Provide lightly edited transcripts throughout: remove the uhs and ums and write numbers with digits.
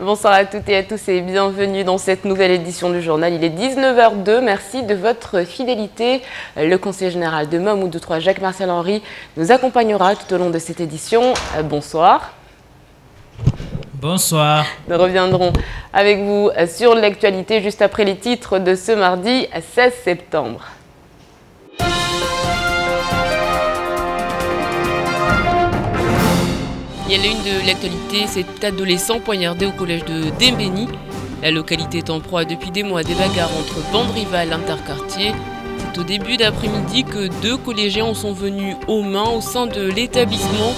Bonsoir à toutes et à tous et bienvenue dans cette nouvelle édition du journal. Il est 19h02, merci de votre fidélité. Le conseiller général de Mom ou de Troyes, Jacques-Martial Henry, nous accompagnera tout au long de cette édition. Bonsoir. Bonsoir. Nous reviendrons avec vous sur l'actualité juste après les titres de ce mardi 16 septembre. Il y a l'une de l'actualité, cet adolescent poignardé au collège de Dembéni. La localité est en proie depuis des mois à des bagarres entre bandes rivales interquartiers. C'est au début d'après-midi que 2 collégiens en sont venus aux mains au sein de l'établissement.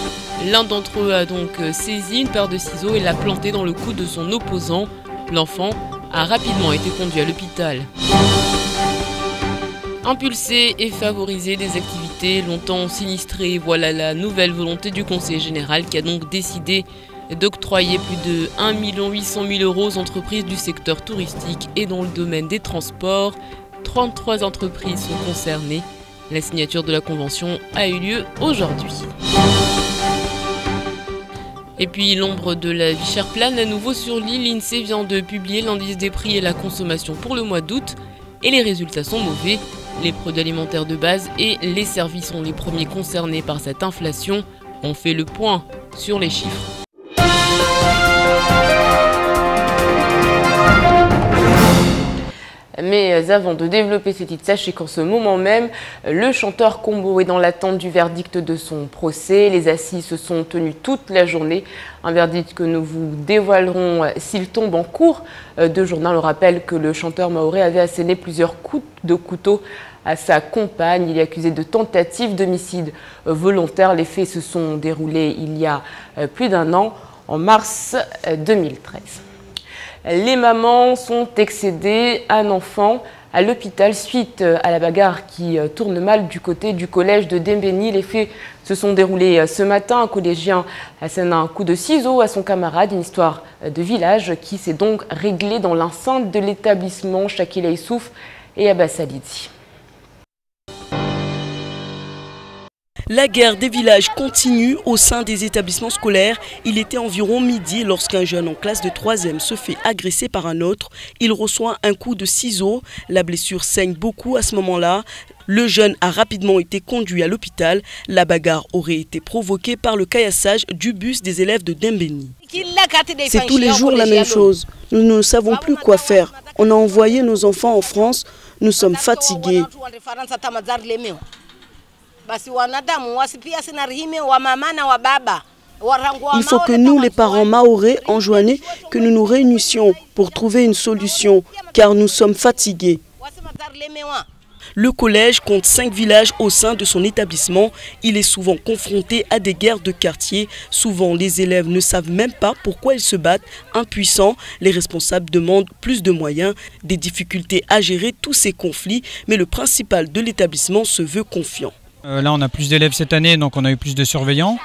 L'un d'entre eux a donc saisi une paire de ciseaux et l'a planté dans le cou de son opposant. L'enfant a rapidement été conduit à l'hôpital. Impulser et favoriser des activités longtemps sinistrées, voilà la nouvelle volonté du conseiller général qui a donc décidé d'octroyer plus de 1 800 000 € aux entreprises du secteur touristique et dans le domaine des transports. 33 entreprises sont concernées. La signature de la convention a eu lieu aujourd'hui. Et puis l'ombre de la vie chère plane à nouveau sur l'île. L'INSEE vient de publier l'indice des prix et la consommation pour le mois d'août et les résultats sont mauvais. Les produits alimentaires de base et les services sont les premiers concernés par cette inflation. On fait le point sur les chiffres. Mais avant de développer ce titre, sachez qu'en ce moment même, le chanteur Combo est dans l'attente du verdict de son procès. Les assises se sont tenues toute la journée. Un verdict que nous vous dévoilerons s'il tombe en cours de journal. On rappelle que le chanteur mahorais avait asséné plusieurs coups de couteau à sa compagne. Il est accusé de tentative d'homicide volontaire. Les faits se sont déroulés il y a plus d'1 an, en mars 2013. Les mamans sont excédées, un enfant à l'hôpital suite à la bagarre qui tourne mal du côté du collège de Dembéni. Les faits se sont déroulés ce matin. Un collégien assène un coup de ciseau à son camarade, une histoire de village qui s'est donc réglée dans l'enceinte de l'établissement. Shakila Issouf et Abbas Salidi. La guerre des villages continue au sein des établissements scolaires. Il était environ midi lorsqu'un jeune en classe de 3e se fait agresser par un autre. Il reçoit un coup de ciseau. La blessure saigne beaucoup à ce moment-là. Le jeune a rapidement été conduit à l'hôpital. La bagarre aurait été provoquée par le caillassage du bus des élèves de Dembéni. C'est tous les jours la même chose. Nous ne savons plus quoi faire. On a envoyé nos enfants en France. Nous sommes fatigués. Il faut que nous, les parents mahorais, enjoignés, que nous nous réunissions pour trouver une solution, car nous sommes fatigués. Le collège compte 5 villages au sein de son établissement. Il est souvent confronté à des guerres de quartier. Souvent, les élèves ne savent même pas pourquoi ils se battent. Impuissants, les responsables demandent plus de moyens, des difficultés à gérer tous ces conflits. Mais le principal de l'établissement se veut confiant. Là, on a plus d'élèves cette année, donc on a eu plus de surveillants.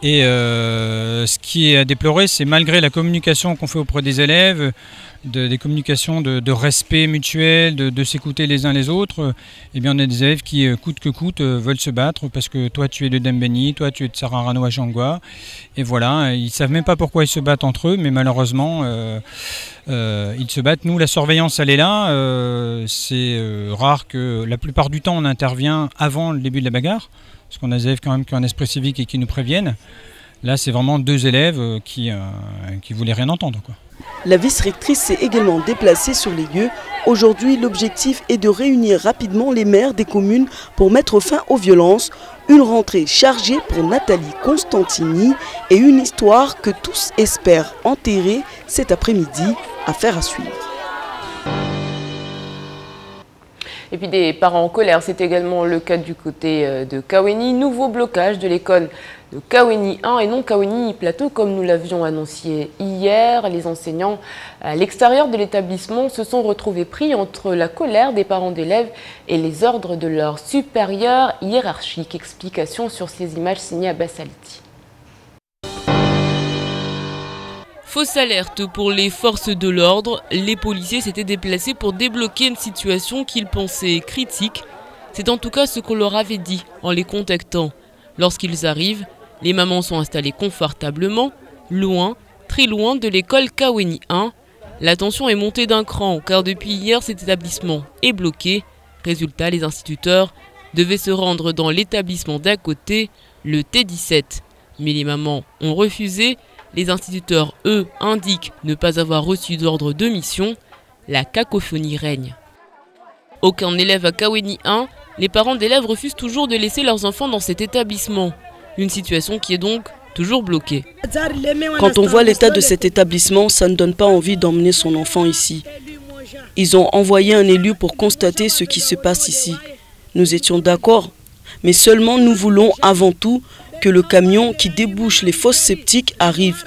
Et ce qui est à déplorer, c'est malgré la communication qu'on fait auprès des élèves, des communications de respect mutuel, de s'écouter les uns les autres, eh bien on a des élèves qui, coûte que coûte, veulent se battre parce que toi tu es de Dembéni, toi tu es de Sararano à Jangwa. Et voilà, ils ne savent même pas pourquoi ils se battent entre eux, mais malheureusement, ils se battent. Nous, la surveillance, elle est là. C'est rare que la plupart du temps, on intervient avant le début de la bagarre, parce qu'on a des élèves quand même qui ont un esprit civique et qui nous préviennent. Là, c'est vraiment 2 élèves qui voulaient rien entendre, quoi. La vice-rectrice s'est également déplacée sur les lieux. Aujourd'hui, l'objectif est de réunir rapidement les maires des communes pour mettre fin aux violences. Une rentrée chargée pour Nathalie Constantini et une histoire que tous espèrent enterrer cet après-midi. Affaire à suivre. Et puis des parents en colère, c'est également le cas du côté de Kaweni. Nouveau blocage de l'école de Kaweni 1 et non Kaweni Plateau comme nous l'avions annoncé hier. Les enseignants à l'extérieur de l'établissement se sont retrouvés pris entre la colère des parents d'élèves et les ordres de leurs supérieurs hiérarchiques. Explication sur ces images signées Abbas Salidi. Fausse alerte pour les forces de l'ordre. Les policiers s'étaient déplacés pour débloquer une situation qu'ils pensaient critique. C'est en tout cas ce qu'on leur avait dit en les contactant. Lorsqu'ils arrivent, les mamans sont installées confortablement, loin, très loin de l'école Kaweni 1. La tension est montée d'un cran car depuis hier cet établissement est bloqué. Résultat, les instituteurs devaient se rendre dans l'établissement d'à côté, le T17. Mais les mamans ont refusé. Les instituteurs, eux, indiquent ne pas avoir reçu d'ordre de mission. La cacophonie règne. Aucun élève à Kaweni 1, les parents d'élèves refusent toujours de laisser leurs enfants dans cet établissement. Une situation qui est donc toujours bloquée. Quand on voit l'état de cet établissement, ça ne donne pas envie d'emmener son enfant ici. Ils ont envoyé un élu pour constater ce qui se passe ici. Nous étions d'accord, mais seulement nous voulons avant tout que le camion qui débouche les fosses septiques arrive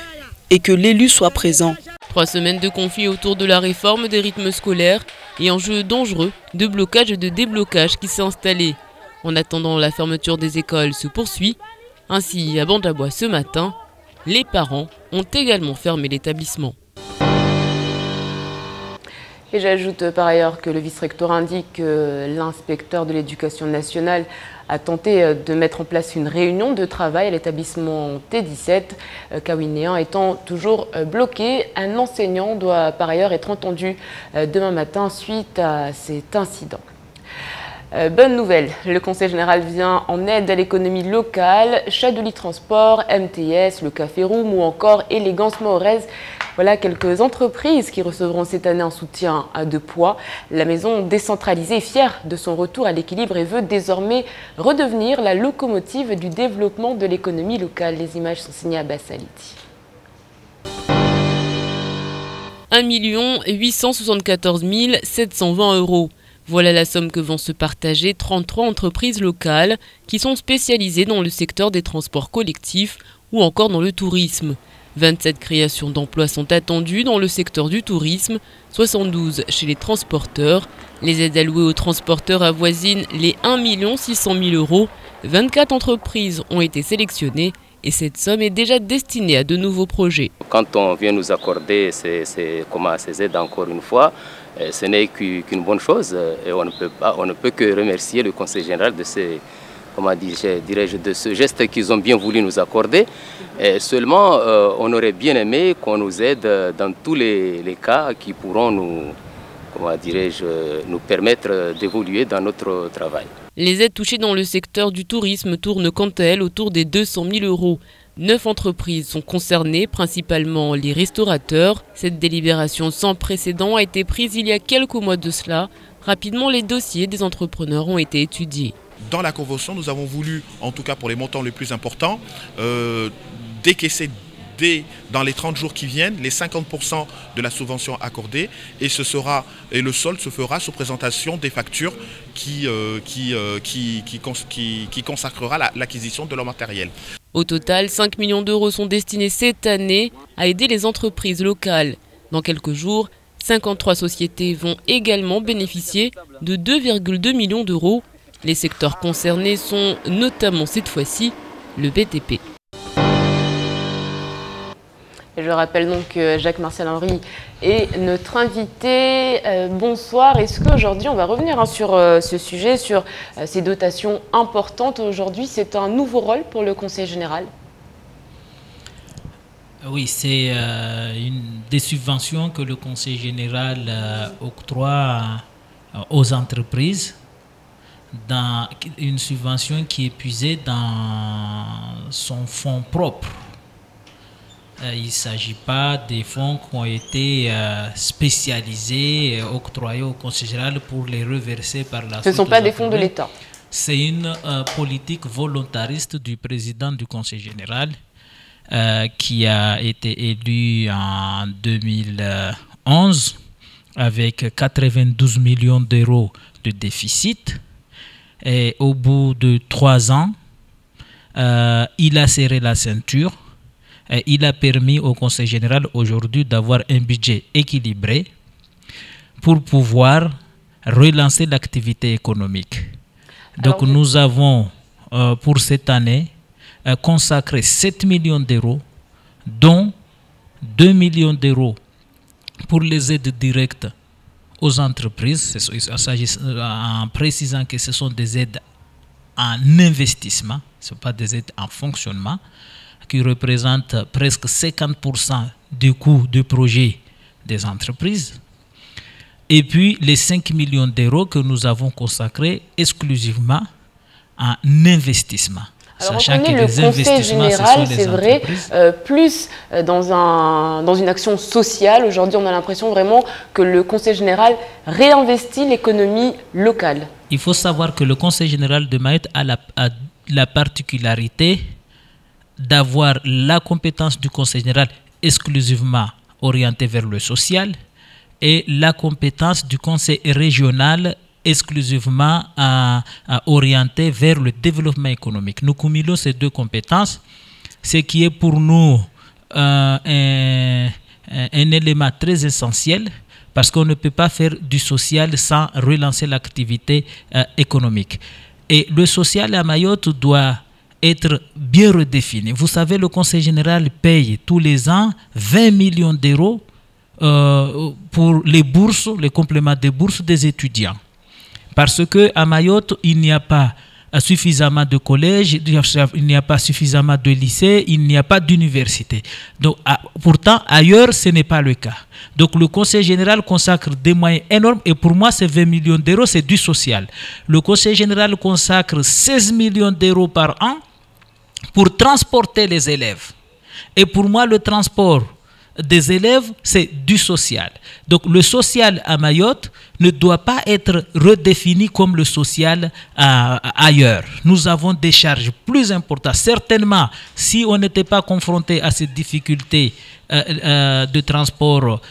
et que l'élu soit présent. 3 semaines de conflit autour de la réforme des rythmes scolaires et enjeu dangereux de blocage et de déblocage qui s'est installé. En attendant, la fermeture des écoles se poursuit. Ainsi, à Bandabois ce matin, les parents ont également fermé l'établissement. Et j'ajoute par ailleurs que le vice-recteur indique que l'inspecteur de l'éducation nationale a tenté de mettre en place une réunion de travail à l'établissement T17, Kaweni 1 étant toujours bloqué. Un enseignant doit par ailleurs être entendu demain matin suite à cet incident. Bonne nouvelle, le Conseil général vient en aide à l'économie locale. Chadouli Transport, MTS, le Café Room ou encore Élégance Mahorez. Voilà quelques entreprises qui recevront cette année un soutien de poids. La maison décentralisée est fière de son retour à l'équilibre et veut désormais redevenir la locomotive du développement de l'économie locale. Les images sont signées à Bassaliti. 1 874 720 €. Voilà la somme que vont se partager 33 entreprises locales qui sont spécialisées dans le secteur des transports collectifs ou encore dans le tourisme. 27 créations d'emplois sont attendues dans le secteur du tourisme, 72 chez les transporteurs. Les aides allouées aux transporteurs avoisinent les 1 600 000 €. 24 entreprises ont été sélectionnées et cette somme est déjà destinée à de nouveaux projets. Quand on vient nous accorder ces aides encore une fois, ce n'est qu'une bonne chose et on ne peut que remercier le Conseil général de ce geste qu'ils ont bien voulu nous accorder. Et seulement, on aurait bien aimé qu'on nous aide dans tous les cas qui pourront nous permettre d'évoluer dans notre travail. Les aides touchées dans le secteur du tourisme tournent quant à elles autour des 200 000 €. 9 entreprises sont concernées, principalement les restaurateurs. Cette délibération sans précédent a été prise il y a quelques mois de cela. Rapidement, les dossiers des entrepreneurs ont été étudiés. Dans la convention, nous avons voulu, en tout cas pour les montants les plus importants, décaisser dans les 30 jours qui viennent les 50% de la subvention accordée et le solde se fera sous présentation des factures qui consacrera l'acquisition de leur matériel. Au total, 5 millions € sont destinés cette année à aider les entreprises locales. Dans quelques jours, 53 sociétés vont également bénéficier de 2,2 millions €. Les secteurs concernés sont notamment cette fois-ci le BTP. Et je rappelle donc que Jacques-Martial Henry est notre invité. Bonsoir. Est-ce qu'aujourd'hui, on va revenir sur ce sujet, sur ces dotations importantes. Aujourd'hui, c'est un nouveau rôle pour le Conseil général? Oui, c'est des subventions que le Conseil général octroie aux entreprises. Dans une subvention qui est puisée dans son fonds propre. Il ne s'agit pas des fonds qui ont été spécialisés, octroyés au Conseil général pour les reverser par la suite. Ce ne sont pas des fonds de l'État. C'est une politique volontariste du président du Conseil général qui a été élu en 2011 avec 92 millions € de déficit. Et au bout de 3 ans, il a serré la ceinture. Et il a permis au Conseil général aujourd'hui d'avoir un budget équilibré pour pouvoir relancer l'activité économique. Donc nous avons pour cette année consacré 7 millions €, dont 2 millions € pour les aides directes aux entreprises, en précisant que ce sont des aides en investissement, ce ne sont pas des aides en fonctionnement, qui représentent presque 50% du coût du projet des entreprises. Et puis les 5 millions d'euros que nous avons consacrés exclusivement en investissement. Alors, on connaît le Conseil général, c'est vrai, plus dans une action sociale. Aujourd'hui, on a l'impression vraiment que le Conseil général réinvestit l'économie locale. Il faut savoir que le Conseil général de Mayotte a la particularité d'avoir la compétence du Conseil général exclusivement orientée vers le social et la compétence du Conseil régional exclusivement orienté vers le développement économique. Nous cumulons ces deux compétences, ce qui est pour nous un élément très essentiel parce qu'on ne peut pas faire du social sans relancer l'activité économique. Et le social à Mayotte doit être bien redéfini. Vous savez, le Conseil général paye tous les ans 20 millions d'euros pour les bourses, les compléments des bourses des étudiants. Parce qu'à Mayotte, il n'y a pas suffisamment de collèges, il n'y a pas suffisamment de lycées, il n'y a pas d'université. Donc, pourtant, ailleurs, ce n'est pas le cas. Donc, le Conseil général consacre des moyens énormes et pour moi, ces 20 millions d'euros, c'est du social. Le Conseil général consacre 16 millions d'euros par an pour transporter les élèves. Et pour moi, le transport des élèves, c'est du social. Donc le social à Mayotte ne doit pas être redéfini comme le social ailleurs. Nous avons des charges plus importantes. Certainement, si on n'était pas confronté à ces difficultés de transport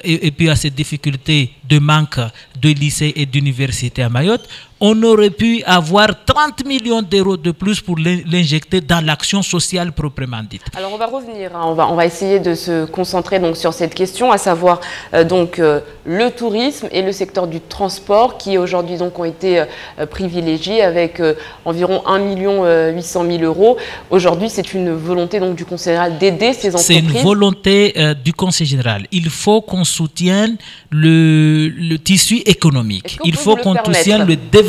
et puis à ces difficultés de manque de lycées et d'universités à Mayotte, on aurait pu avoir 30 millions d'euros de plus pour l'injecter dans l'action sociale proprement dite. Alors on va revenir, hein, on va essayer de se concentrer donc sur cette question, à savoir le tourisme et le secteur du transport qui aujourd'hui donc ont été privilégiés avec environ 1 800 000 euros. Aujourd'hui, c'est une volonté donc du Conseil général d'aider ces entreprises. C'est une volonté du Conseil général. Il faut qu'on soutienne le tissu économique. Il faut qu'on soutienne le développement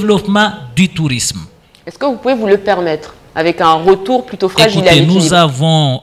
du tourisme. Est-ce que vous pouvez vous le permettre avec un retour plutôt fragile à l'équilibre? Nous avons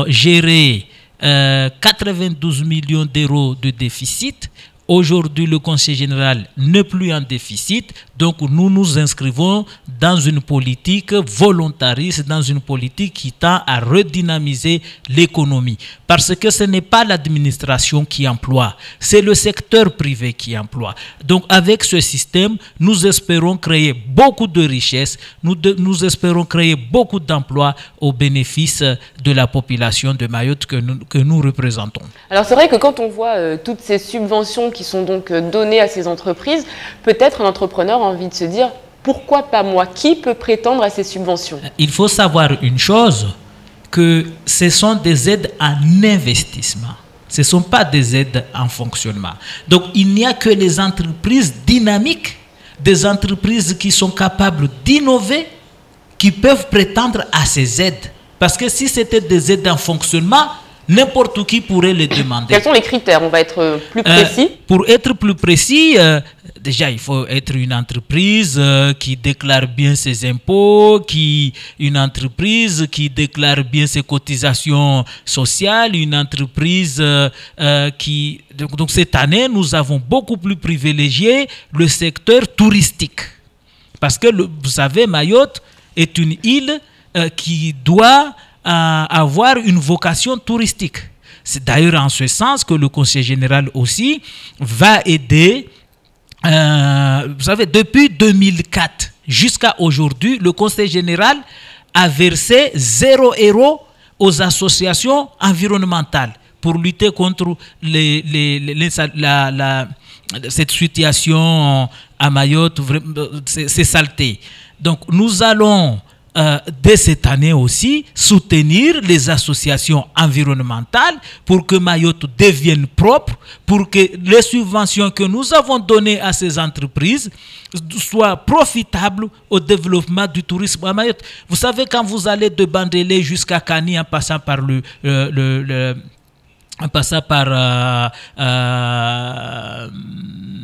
géré 92 millions d'euros de déficit. Aujourd'hui, le Conseil général n'est plus en déficit, donc nous nous inscrivons dans une politique volontariste, dans une politique qui tend à redynamiser l'économie. Parce que ce n'est pas l'administration qui emploie, c'est le secteur privé qui emploie. Donc avec ce système, nous espérons créer beaucoup de richesses, nous espérons créer beaucoup d'emplois au bénéfice de la population de Mayotte que nous représentons. Alors c'est vrai que quand on voit toutes ces subventions qui sont donc données à ces entreprises, peut-être un entrepreneur a envie de se dire pourquoi pas moi? Qui peut prétendre à ces subventions? Il faut savoir une chose, que ce sont des aides en investissement. Ce ne sont pas des aides en fonctionnement. Donc il n'y a que les entreprises dynamiques, des entreprises qui sont capables d'innover, qui peuvent prétendre à ces aides. Parce que si c'était des aides en fonctionnement, n'importe qui pourrait les demander. Quels sont les critères? On va être plus précis. Pour être plus précis, déjà, il faut être une entreprise qui déclare bien ses impôts, une entreprise qui déclare bien ses cotisations sociales, une entreprise qui... Donc cette année, nous avons beaucoup plus privilégié le secteur touristique. Parce que, vous savez, Mayotte est une île qui doit... avoir une vocation touristique. C'est d'ailleurs en ce sens que le Conseil général aussi va aider. Vous savez, depuis 2004 jusqu'à aujourd'hui, le Conseil général a versé 0 € aux associations environnementales pour lutter contre cette situation à Mayotte, ces saletés. Donc nous allons dès cette année aussi, soutenir les associations environnementales pour que Mayotte devienne propre, pour que les subventions que nous avons données à ces entreprises soient profitables au développement du tourisme à Mayotte. Vous savez, quand vous allez de Bandélé jusqu'à Kani en passant par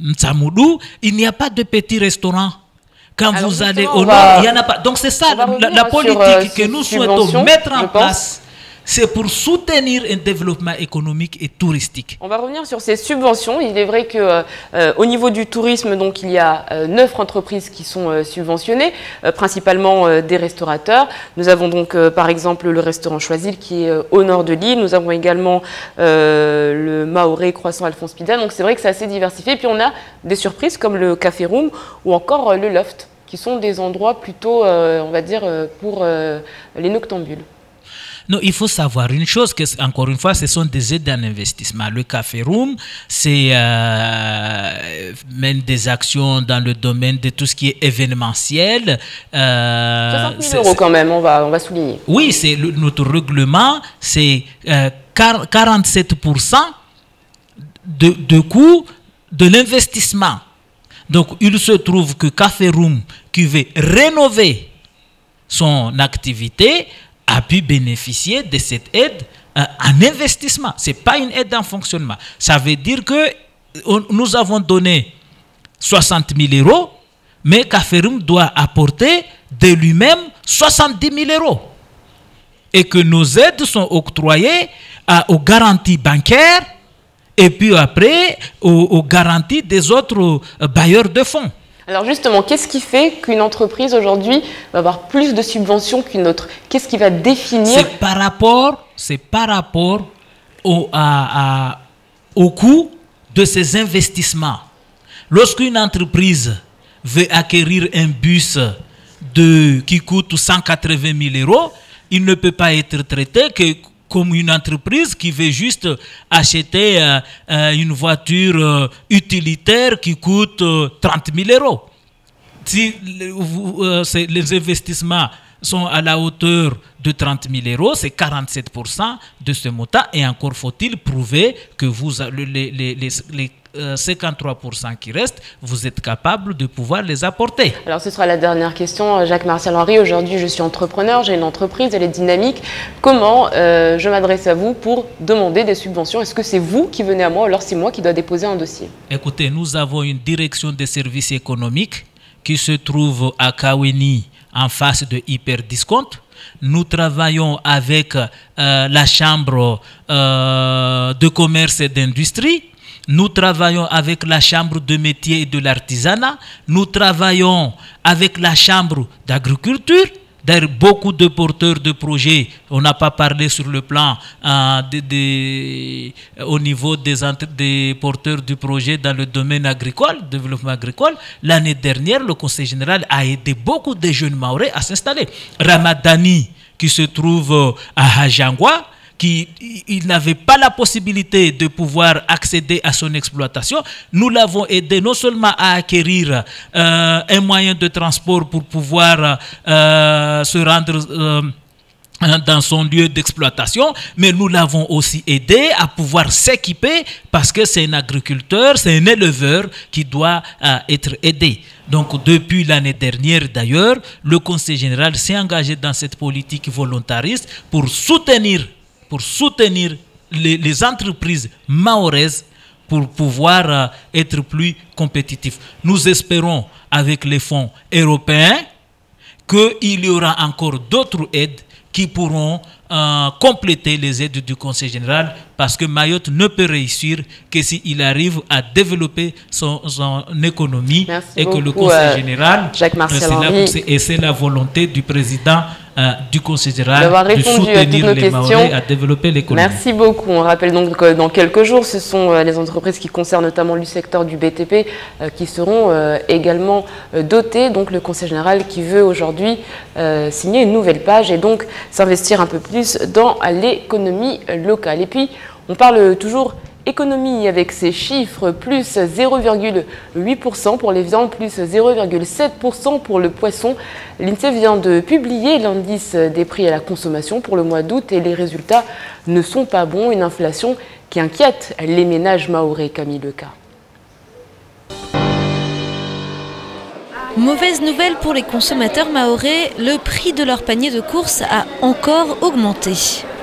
Ntsamoudou, il n'y a pas de petits restaurants. Quand vous allez au nord, il n'y en a pas. Donc c'est ça, la politique que nous souhaitons mettre en place. c'est pour soutenir un développement économique et touristique. On va revenir sur ces subventions. Il est vrai que au niveau du tourisme, donc, il y a 9 entreprises qui sont subventionnées, principalement des restaurateurs. Nous avons donc par exemple le restaurant Choisil qui est au nord de l'île. Nous avons également le Maoré Croissant Alphonse Pida. Donc c'est vrai que c'est assez diversifié. Et puis on a des surprises comme le Café Room ou encore le Loft, qui sont des endroits plutôt, on va dire, pour les noctambules. Non, il faut savoir une chose, que, encore une fois, ce sont des aides en investissement. Le Café Room, c'est mène des actions dans le domaine de tout ce qui est événementiel. 60 000 euros quand même, on va souligner. Oui, c'est notre règlement, c'est 47% de coût de l'investissement. Donc, il se trouve que Café Room, qui veut rénover son activité, a pu bénéficier de cette aide en investissement. Ce n'est pas une aide en fonctionnement. Ça veut dire que nous avons donné 60 000 euros, mais Café Room doit apporter de lui-même 70 000 euros. Et que nos aides sont octroyées aux garanties bancaires et puis après aux garanties des autres bailleurs de fonds. Alors justement, qu'est-ce qui fait qu'une entreprise aujourd'hui va avoir plus de subventions qu'une autre? Qu'est-ce qui va définir? C'est par rapport au coût de ses investissements. Lorsqu'une entreprise veut acquérir un bus qui coûte 180 000 euros, il ne peut pas être traité comme une entreprise qui veut juste acheter une voiture utilitaire qui coûte 30 000 euros. Si les investissements sont à la hauteur de 30 000 euros, c'est 47% de ce montant. Et encore faut-il prouver que les 53% qui restent, vous êtes capable de pouvoir les apporter. Alors ce sera la dernière question, Jacques-Martial Henry. Aujourd'hui, je suis entrepreneur, j'ai une entreprise, elle est dynamique. Comment je m'adresse à vous pour demander des subventions? Est-ce que c'est vous qui venez à moi ou alors c'est moi qui dois déposer un dossier? Écoutez, nous avons une direction des services économiques qui se trouve à Kaweni, en face de Hyperdiscount. Nous travaillons avec la Chambre de commerce et d'industrie. Nous travaillons avec la Chambre de métiers et de l'artisanat. Nous travaillons avec la Chambre d'agriculture. D'ailleurs, beaucoup de porteurs de projets, on n'a pas parlé sur le plan au niveau des porteurs du projet dans le domaine agricole, développement agricole. L'année dernière, le Conseil général a aidé beaucoup de jeunes Maorais à s'installer. Ramadani, qui se trouve à Hajangwa, il n'avait pas la possibilité de pouvoir accéder à son exploitation. Nous l'avons aidé non seulement à acquérir un moyen de transport pour pouvoir se rendre dans son lieu d'exploitation, mais nous l'avons aussi aidé à pouvoir s'équiper parce que c'est un agriculteur, c'est un éleveur qui doit être aidé. Donc depuis l'année dernière d'ailleurs, le Conseil général s'est engagé dans cette politique volontariste pour soutenir les entreprises maoraises pour pouvoir être plus compétitifs. Nous espérons avec les fonds européens qu'il y aura encore d'autres aides qui pourront compléter les aides du Conseil général parce que Mayotte ne peut réussir que s'il arrive à développer son économie. Merci et beaucoup, que le Conseil général, c'est la volonté du président du Conseil général de soutenir les Maorais à développer l'économie. Merci beaucoup. On rappelle donc que dans quelques jours, ce sont les entreprises qui concernent notamment le secteur du BTP qui seront également dotées. Donc le Conseil général qui veut aujourd'hui signer une nouvelle page et donc s'investir un peu plus dans l'économie locale. Et puis, on parle toujours économie avec ces chiffres, plus 0,8% pour les viandes, plus 0,7% pour le poisson. L'INSEE vient de publier l'indice des prix à la consommation pour le mois d'août et les résultats ne sont pas bons. Une inflation qui inquiète les ménages mahorais, Camille Leca. Mauvaise nouvelle pour les consommateurs mahorais, le prix de leur panier de courses a encore augmenté.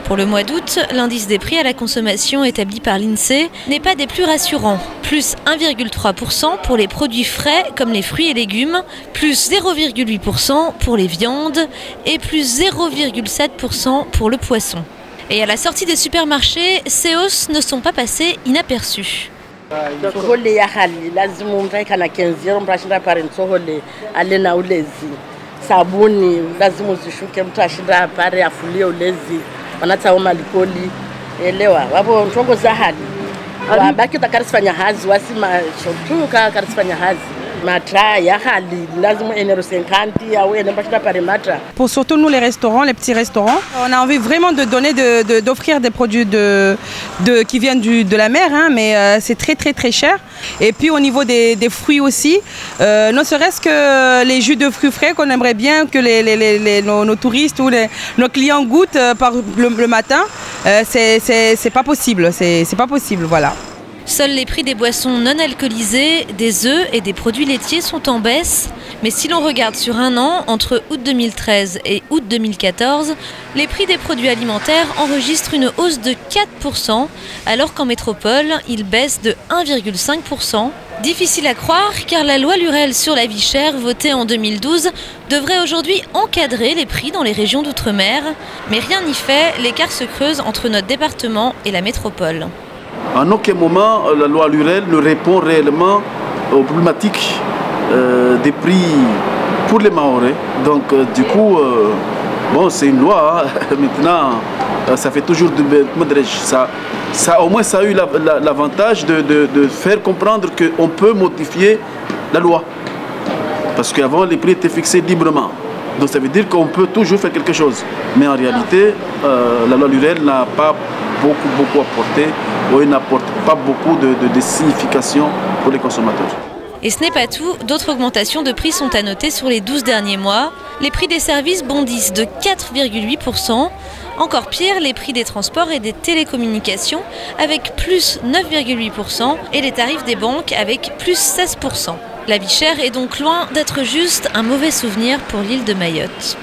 Pour le mois d'août, l'indice des prix à la consommation établi par l'INSEE n'est pas des plus rassurants. Plus 1,3% pour les produits frais comme les fruits et légumes, plus 0,8% pour les viandes et plus 0,7% pour le poisson. Et à la sortie des supermarchés, ces hausses ne sont pas passées inaperçues. Pour surtout nous les restaurants, les petits restaurants, on a envie vraiment de donner, d'offrir des produits qui viennent de la mer, hein, mais c'est très cher. Et puis au niveau des fruits aussi, ne serait-ce que les jus de fruits frais qu'on aimerait bien que nos touristes ou nos clients goûtent le matin, c'est pas possible, c'est pas possible, voilà. Seuls les prix des boissons non alcoolisées, des œufs et des produits laitiers sont en baisse. Mais si l'on regarde sur un an, entre août 2013 et août 2014, les prix des produits alimentaires enregistrent une hausse de 4%, alors qu'en métropole, ils baissent de 1,5%. Difficile à croire, car la loi Lurel sur la vie chère, votée en 2012, devrait aujourd'hui encadrer les prix dans les régions d'outre-mer. Mais rien n'y fait, l'écart se creuse entre notre département et la métropole. En aucun moment, la loi Lurel ne répond réellement aux problématiques des prix pour les Mahorais. Donc, du coup, bon, c'est une loi. Hein. Maintenant, ça fait toujours au moins, ça a eu l'avantage de faire comprendre qu'on peut modifier la loi. Parce qu'avant, les prix étaient fixés librement. Donc, ça veut dire qu'on peut toujours faire quelque chose. Mais en réalité, la loi Lurel n'a pas beaucoup apporté. Il n'apporte pas beaucoup de signification pour les consommateurs. Et ce n'est pas tout, d'autres augmentations de prix sont à noter sur les 12 derniers mois. Les prix des services bondissent de 4,8%. Encore pire, les prix des transports et des télécommunications avec plus 9,8% et les tarifs des banques avec plus 16%. La vie chère est donc loin d'être juste un mauvais souvenir pour l'île de Mayotte.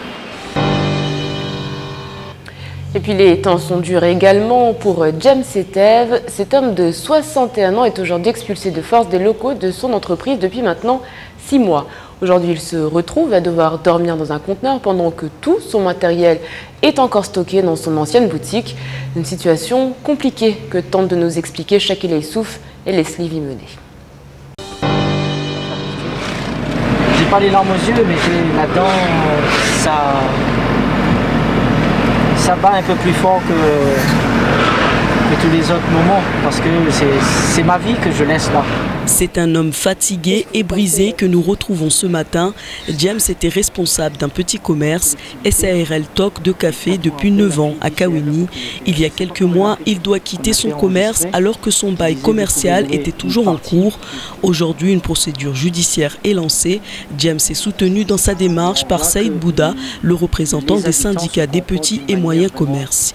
Et puis les temps sont durs également pour James Eteve. Cet homme de 61 ans est aujourd'hui expulsé de force des locaux de son entreprise depuis maintenant 6 mois. Aujourd'hui, il se retrouve à devoir dormir dans un conteneur pendant que tout son matériel est encore stocké dans son ancienne boutique. Une situation compliquée que tentent de nous expliquer Shakila Issouf et Leslie Vimenet. J'ai pas les larmes aux yeux, mais là-dedans, ça bat un peu plus fort que tous les autres moments, parce que c'est ma vie que je laisse là. C'est un homme fatigué et brisé que nous retrouvons ce matin. James était responsable d'un petit commerce, SARL Toc de café depuis 9 ans à Kawini. Il y a quelques mois, il doit quitter son commerce alors que son bail commercial était toujours en cours. Aujourd'hui, une procédure judiciaire est lancée. James est soutenu dans sa démarche par Saïd Bouda, le représentant des syndicats des petits et moyens commerces.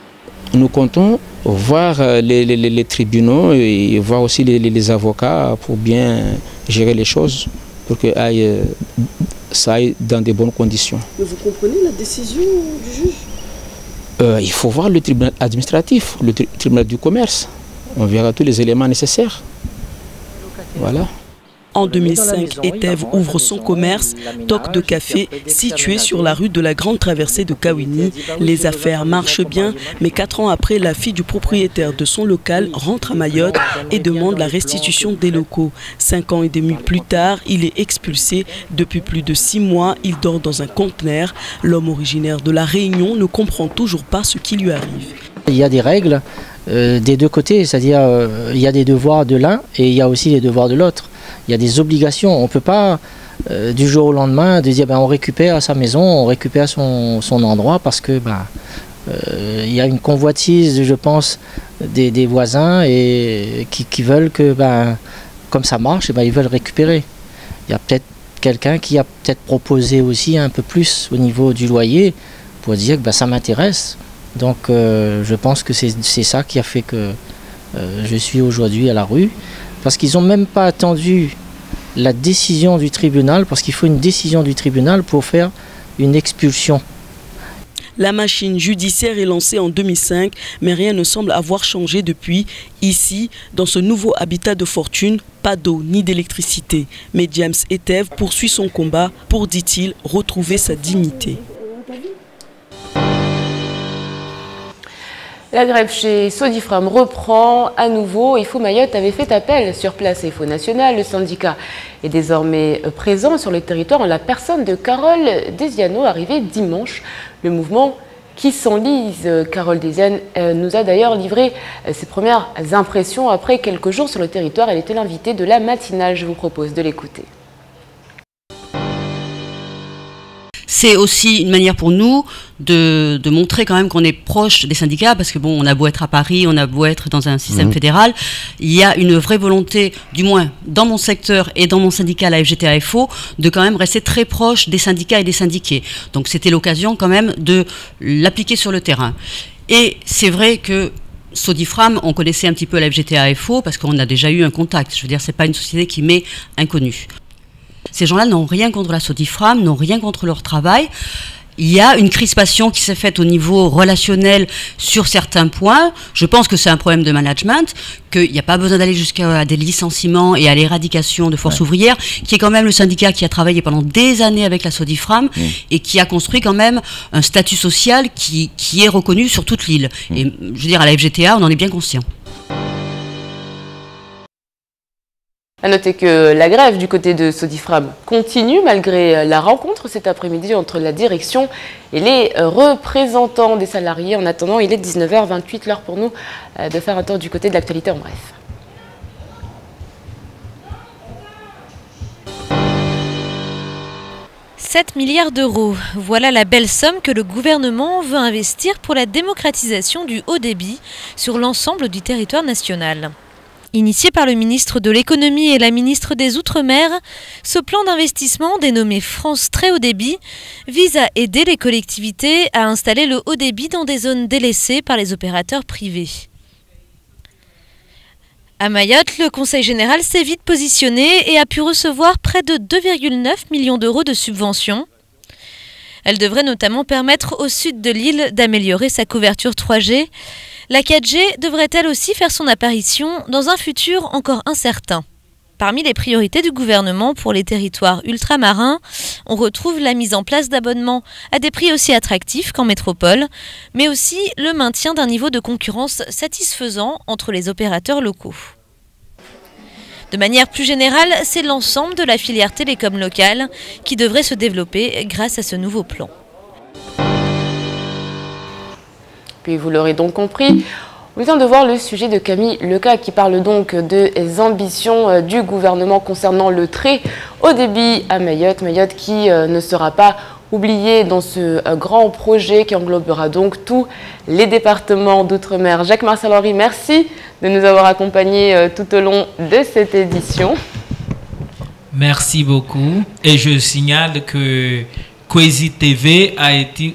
Nous comptons voir les tribunaux et voir aussi les avocats pour bien gérer les choses, pour que ça aille dans de bonnes conditions. Mais vous comprenez la décision du juge? Il faut voir le tribunal administratif, le tribunal du commerce. On verra tous les éléments nécessaires. Voilà. En 2005, Eteve ouvre son commerce, Toc de café, situé sur la rue de la Grande Traversée de Kawini. Les affaires marchent bien, mais 4 ans après, la fille du propriétaire de son local rentre à Mayotte et demande la restitution des locaux. 5 ans et demi plus tard, il est expulsé. Depuis plus de 6 mois, il dort dans un conteneur. L'homme originaire de La Réunion ne comprend toujours pas ce qui lui arrive. Il y a des règles des deux côtés, c'est-à-dire il y a des devoirs de l'un et il y a aussi les devoirs de l'autre. Il y a des obligations. On ne peut pas du jour au lendemain de dire on récupère sa maison, on récupère son endroit parce que il y a une convoitise, je pense, des voisins et qui veulent que comme ça marche, ils veulent récupérer. Il y a peut-être quelqu'un qui a peut-être proposé aussi un peu plus au niveau du loyer pour dire que ça m'intéresse. Donc je pense que c'est ça qui a fait que je suis aujourd'hui à la rue. Parce qu'ils n'ont même pas attendu la décision du tribunal, parce qu'il faut une décision du tribunal pour faire une expulsion. La machine judiciaire est lancée en 2005, mais rien ne semble avoir changé depuis. Ici, dans ce nouveau habitat de fortune, pas d'eau ni d'électricité. Mais James Eteve poursuit son combat pour, dit-il, retrouver sa dignité. La grève chez Sodifram reprend à nouveau. IFO Mayotte avait fait appel sur place à IFO National. Le syndicat est désormais présent sur le territoire en la personne de Carole Desiano, arrivée dimanche. Le mouvement qui s'enlise. Carole Desiano nous a d'ailleurs livré ses premières impressions après quelques jours sur le territoire. Elle était l'invitée de la matinale. Je vous propose de l'écouter. C'est aussi une manière pour nous de montrer quand même qu'on est proche des syndicats, parce que bon, on a beau être à Paris, on a beau être dans un système fédéral, il y a une vraie volonté, du moins dans mon secteur et dans mon syndicat, la FGT-AFO, de quand même rester très proche des syndicats et des syndiqués. Donc c'était l'occasion quand même de l'appliquer sur le terrain. Et c'est vrai que Sodifram, on connaissait un petit peu la FGT-AFO parce qu'on a déjà eu un contact. Je veux dire, c'est pas une société qui m'est inconnue. Ces gens-là n'ont rien contre la Sodifram, n'ont rien contre leur travail. Il y a une crispation qui s'est faite au niveau relationnel sur certains points. Je pense que c'est un problème de management, qu'il n'y a pas besoin d'aller jusqu'à des licenciements et à l'éradication de Force ouvrière, qui est quand même le syndicat qui a travaillé pendant des années avec la Sodifram et qui a construit quand même un statut social qui est reconnu sur toute l'île. Et je veux dire, à la FGTA, on en est bien conscient. A noter que la grève du côté de Sodifram continue malgré la rencontre cet après-midi entre la direction et les représentants des salariés. En attendant, il est 19h28, l'heure pour nous de faire un tour du côté de l'actualité en bref. « 7 milliards d'euros, voilà la belle somme que le gouvernement veut investir pour la démocratisation du haut débit sur l'ensemble du territoire national. Initié par le ministre de l'économie et la ministre des Outre-mer, ce plan d'investissement dénommé France Très Haut Débit vise à aider les collectivités à installer le haut débit dans des zones délaissées par les opérateurs privés. À Mayotte, le Conseil général s'est vite positionné et a pu recevoir près de 2,9 millions d'euros de subventions. Elle devrait notamment permettre au sud de l'île d'améliorer sa couverture 3G. La 4G devrait elle aussi faire son apparition dans un futur encore incertain. Parmi les priorités du gouvernement pour les territoires ultramarins, on retrouve la mise en place d'abonnements à des prix aussi attractifs qu'en métropole, mais aussi le maintien d'un niveau de concurrence satisfaisant entre les opérateurs locaux. De manière plus générale, c'est l'ensemble de la filière télécom locale qui devrait se développer grâce à ce nouveau plan. Puis vous l'aurez donc compris, on vient de voir le sujet de Camille Leca qui parle donc des ambitions du gouvernement concernant le très haut débit à Mayotte. Mayotte qui ne sera pas oublié dans ce grand projet qui englobera donc tous les départements d'outre-mer. Jacques-Marcel Henry, merci de nous avoir accompagnés tout au long de cette édition. Merci beaucoup. Et je signale que Kwezi TV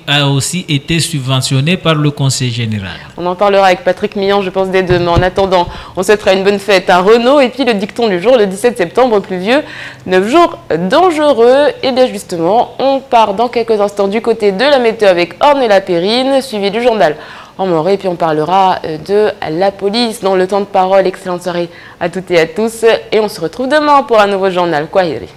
a aussi été subventionné par le Conseil général. On en parlera avec Patrick Millan, je pense, dès demain. En attendant, on souhaitera une bonne fête à Renault. Et puis le dicton du jour, le 17 septembre pluvieux, 9 jours dangereux. Et bien justement, on part dans quelques instants du côté de la météo avec Ornella Perrine, suivi du journal en Morée. Et puis on parlera de la police dans le temps de parole. Excellente soirée à toutes et à tous. Et on se retrouve demain pour un nouveau journal Kwahiri.